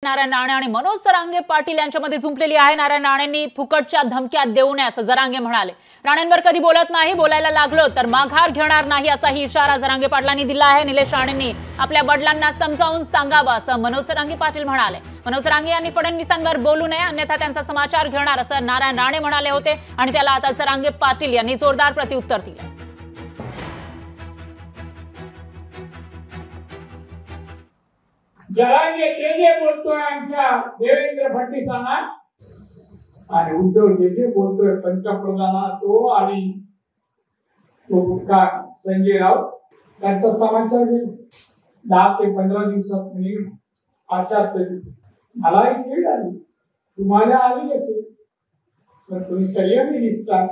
नारायण राणे आणि मनोज जरांगे पाटील यांच्यामध्ये जुंपलेली आहे। नारायण राणेंनी फुकटच्या धमक्या देऊ नये असं जरांगे म्हणाले। राणेंवर कधी बोलत नाही, बोलायला लागलो तर माघार घेणार नाही असाही इशारा जरांगे पाटलांनी दिला आहे। निलेश राणेंनी आपल्या वडिलांना समजावून सांगावं असं मनोज जरांगे पाटील म्हणाले। मनोज जरांगे यांनी फडणवीसांवर बोलू नये अन्यथा त्यांचा समाचार घेणार असं नारायण राणे म्हणाले होते आणि त्याला आता जरांगे पाटील यांनी जोरदार प्रत्युत्तर दिलं। जरांगे जे बोलतोय आमच्या देवेंद्र फडणवीसांना आणि उद्धव जे बोलतोय पंतप्रधाना तो आणि तो का संजय राऊत त्यांचा समाचार घेऊन 10 ते 15 दिवसात निघून आचारसंहिता मलाही चीड आली, तुम्हाला आली असेल, पण तुम्ही संयमी दिसतात।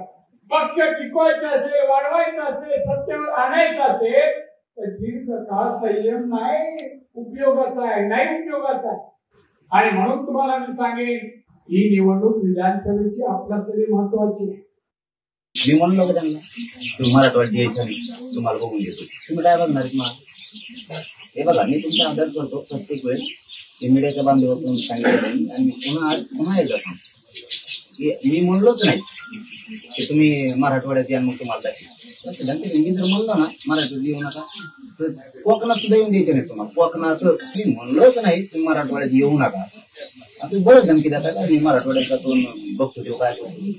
पक्ष टिकवायचा असेल, वाढवायचा असेल, सत्तेवर आणायचं असेल तर दीर्घकाळ संयम नाही उपयोगाचा आहे, नाही उपयोगाचा आहे। आणि म्हणून तुम्हाला मी सांगेन ही निवडणूक विधानसभेची आपल्यासाठी महत्वाची आहे। मी म्हणलो त्यांना तुम्हाला तो द्यायचा नाही, तुम्हाला बघून घेतो, तुम्ही काय बघणार हे बघा, मी तुमचा आदर करतो प्रत्येक वेळेस मीडियाच्या बांधवातून सांगितलं आणि पुन्हा एकदा मी म्हणलोच नाही की तुम्ही मराठवाड्यात या मग तुम्हाला दाखवेल असं धमकी। मी जर म्हणलो ना मराठवाड्यात येऊ नका तर कोकणात सुद्धा येऊन द्यायचे नाही तुम्हाला। कोकणात मी म्हणलोच नाही तुम्ही मराठवाड्यात येऊ नका, आता बरंच धमकी देता का मी मराठवाड्यात जातो बघतो तेव्हा काय करतो,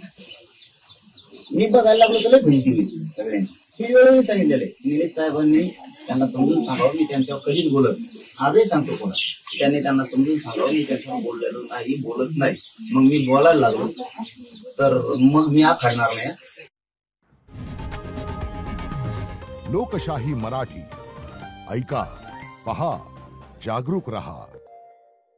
मी बघायला लागलो तर लय भीती होती सगळ्यांची। ही वेळही सांगितलेलं आहे निलेश साहेबांनी त्यांना समजून सांगावं, मी त्यांच्यावर कधीच बोलत आजही सांगतो कोणा त्यांनी त्यांना समजून सांगावं, मी त्यांच्यावर बोललेलो नाही, बोलत नाही। मग मी बोलायला लागलो तर मग मी आखडणार नाही। लोकशाही मराठी ऐका, पहा, जागरूक रहा।